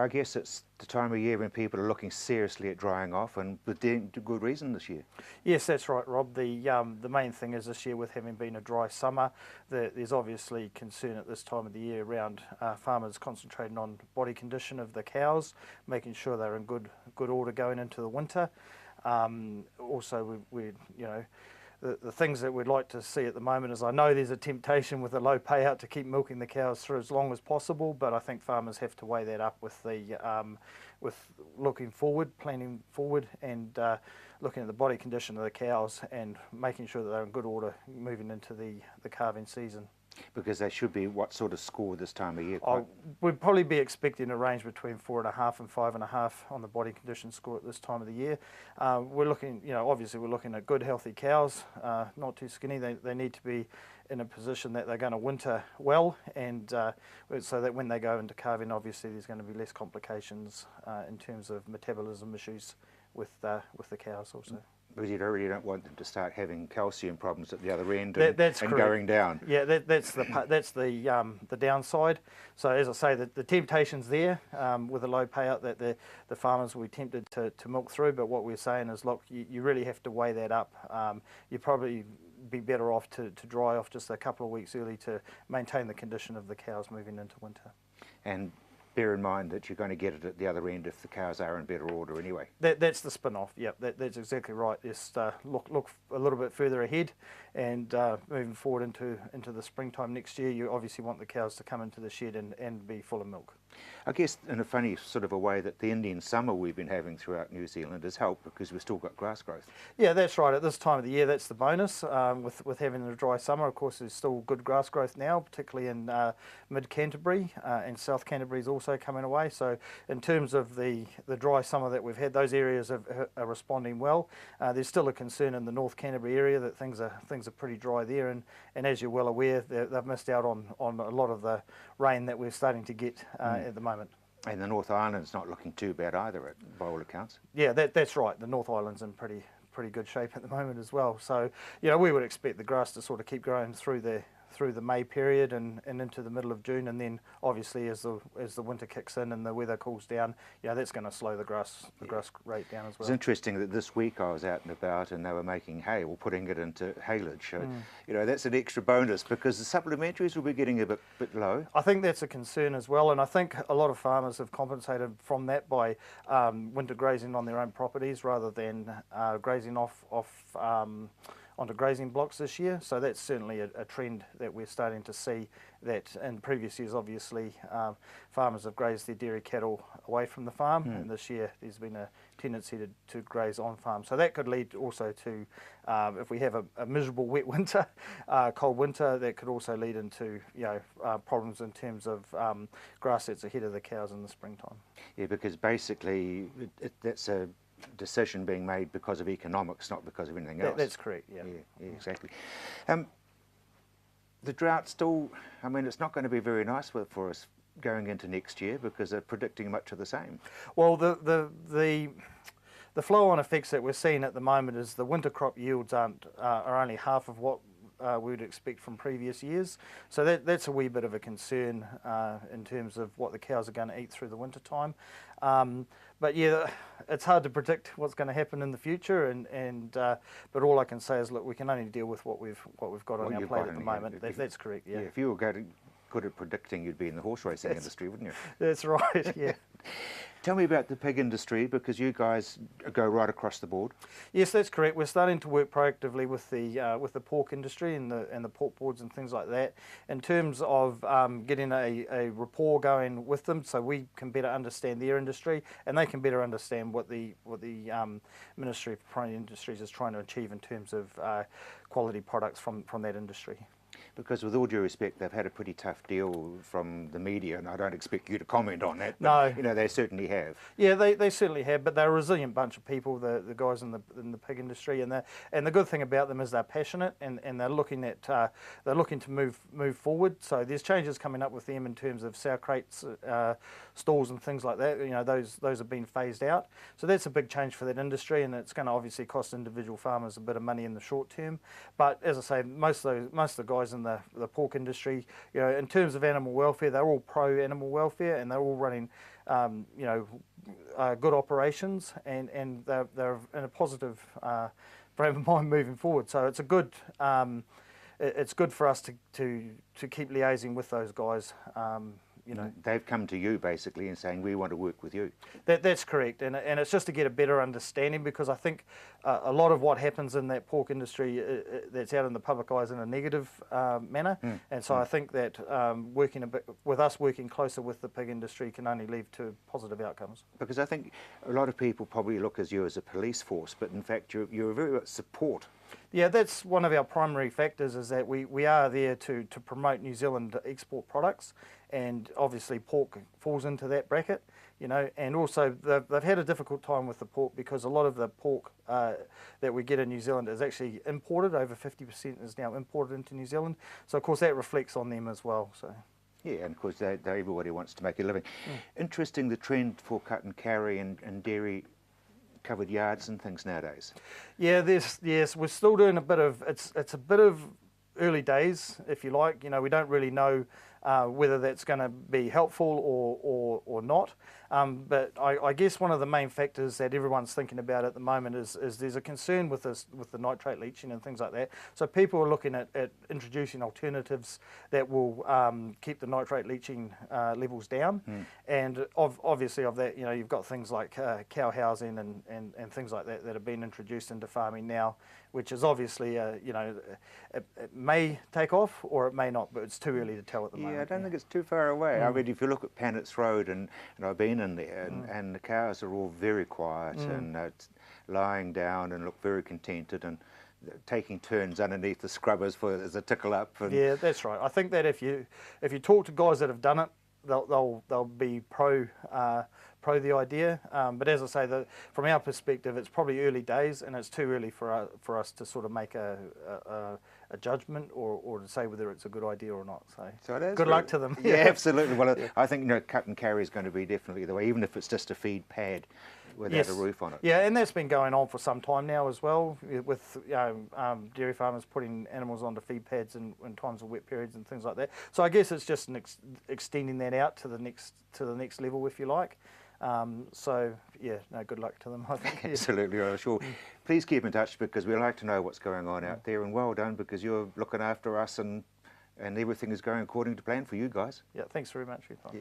I guess it's the time of year when people are looking seriously at drying off, and with good reason this year. Yes, that's right, Rob. The main thing is this year, with having been a dry summer, there's obviously concern at this time of the year around farmers concentrating on body condition of the cows, making sure they're in good order going into the winter. Also, we you know, the things that we'd like to see at the moment is, I know there's a temptation with a low payout to keep milking the cows through as long as possible, but I think farmers have to weigh that up with with looking forward, planning forward, and looking at the body condition of the cows and making sure that they're in good order moving into the calving season. Because they should be what sort of score this time of year? We'd probably be expecting a range between 4.5 and 5.5 on the body condition score at this time of the year. We're looking, obviously we're looking at good healthy cows, not too skinny. They need to be in a position that they're going to winter well, and so that when they go into calving, obviously there's going to be less complications in terms of metabolism issues with the cows also. Because you really don't want them to start having calcium problems at the other end that's and correct. Going down. Yeah, that's the downside. So as I say, the temptation's there with a low payout that the farmers will be tempted to milk through. But what we're saying is, look, you really have to weigh that up. You probably be better off to dry off just a couple of weeks early to maintain the condition of the cows moving into winter. And bear in mind that you're going to get it at the other end if the cows are in better order anyway. That's the spin-off, yep, that's exactly right. Just look a little bit further ahead, and moving forward into the springtime next year, you obviously want the cows to come into the shed and be full of milk. I guess in a funny sort of a way that the Indian summer we've been having throughout New Zealand has helped, because we've still got grass growth. Yeah, that's right. At this time of the year, that's the bonus. With having a dry summer, of course, there's still good grass growth now, particularly in mid-Canterbury, and South Canterbury is also coming away. So in terms of the dry summer that we've had, those areas are responding well. There's still a concern in the North Canterbury area that things are pretty dry there, and as you're well aware, they've missed out on a lot of the rain that we're starting to get at the moment. And the North Island's not looking too bad either, by all accounts. Yeah, that's right. The North Island's in pretty good shape at the moment as well. So, we would expect the grass to sort of keep growing through the May period and into the middle of June, and then obviously as the winter kicks in and the weather cools down, that's going to slow the grass rate down as well. It's interesting that this week I was out and about and they were making hay, or putting it into haylage. So, that's an extra bonus, because the supplementaries will be getting a bit low. I think that's a concern as well, and I think a lot of farmers have compensated from that by winter grazing on their own properties rather than grazing off onto grazing blocks this year. So that's certainly a trend that we're starting to see, that in previous years obviously farmers have grazed their dairy cattle away from the farm, and this year there's been a tendency to graze on farm. So that could lead also to, if we have a miserable wet winter, cold winter, that could also lead into problems in terms of grass that's ahead of the cows in the springtime. Yeah, because basically that's a decision being made because of economics, not because of anything else. That's correct, yeah. Yeah, exactly. The drought still, it's not going to be very nice for us going into next year, because they're predicting much of the same. Well, the flow-on effects that we're seeing at the moment is the winter crop yields are only half of what we would expect from previous years. So that's a wee bit of a concern in terms of what the cows are going to eat through the winter time. But yeah, it's hard to predict what's going to happen in the future, but all I can say is, look, we can only deal with what we've got on our plate at the moment. That's correct. Yeah. If you were good at predicting, you'd be in the horse racing industry, wouldn't you? That's right. Yeah. Tell me about the pig industry, because you guys go right across the board. Yes, that's correct. We're starting to work proactively with the pork industry and the pork boards and things like that, in terms of getting a rapport going with them, so we can better understand their industry and they can better understand what the Ministry of Primary Industries is trying to achieve in terms of quality products from that industry. Because with all due respect, they've had a pretty tough deal from the media, and I don't expect you to comment on that. But, no, they certainly have. Yeah, they certainly have. But they're a resilient bunch of people, the guys in the pig industry, and the good thing about them is they're passionate, and they're looking to move forward. So there's changes coming up with them in terms of sow crates, stalls, and things like that. Those have been phased out. So that's a big change for that industry, and it's going to obviously cost individual farmers a bit of money in the short term. But as I say, most of the guys in in the pork industry. You know, in terms of animal welfare, they're all pro animal welfare, and they're all running, you know, good operations, and they're in a positive frame of mind moving forward. So it's a good. It's good for us to keep liaising with those guys. You know, they've come to you basically and saying we want to work with you. That's correct, and it's just to get a better understanding, because I think a lot of what happens in that pork industry that's out in the public eye is in a negative manner, and so I think that working a bit with us, working closer with the pig industry, can only lead to positive outcomes. Because I think a lot of people probably look at you as a police force, but in fact you're very much support. Yeah, that's one of our primary factors, is that we are there to promote New Zealand export products, and obviously pork falls into that bracket, you know, and also they've had a difficult time with the pork, because a lot of the pork that we get in New Zealand is actually imported. Over 50% is now imported into New Zealand, so of course that reflects on them as well. So. Yeah, and of course everybody wants to make a living. Interesting, the trend for cut and carry and dairy covered yards and things nowadays. Yeah, yes, we're still doing a bit of, it's a bit of early days, if you like. You know, we don't really know whether that's going to be helpful or not. But I guess one of the main factors that everyone's thinking about at the moment is there's a concern with the nitrate leaching and things like that. So people are looking at introducing alternatives that will keep the nitrate leaching levels down. And obviously of that, you know, you've got things like cow housing and things like that that have been introduced into farming now, which is obviously, you know, it may take off or it may not, but it's too early to tell at the moment. Yeah, I don't think it's too far away. I mean, if you look at Pannett's Road, and I've been in there, and the cows are all very quiet and lying down and look very contented and taking turns underneath the scrubbers as a tickle up. And yeah, that's right. I think that if you talk to guys that have done it, they'll be pro the idea, but as I say, from our perspective, it's probably early days, and it's too early for us to sort of make a judgment or to say whether it's a good idea or not. So it is good luck to them. Yeah, absolutely. Well, I think, you know, cut and carry is going to be definitely the way, even if it's just a feed pad without a roof on it. Yeah, and that's been going on for some time now as well, with dairy farmers putting animals onto feed pads in times of wet periods and things like that. So I guess it's just extending that out to the next level, if you like. So yeah, no, good luck to them, I think. Absolutely, I'm sure. Please keep in touch, because we like to know what's going on out there, and well done, because you're looking after us and everything is going according to plan for you guys. Yeah, thanks very much for your time.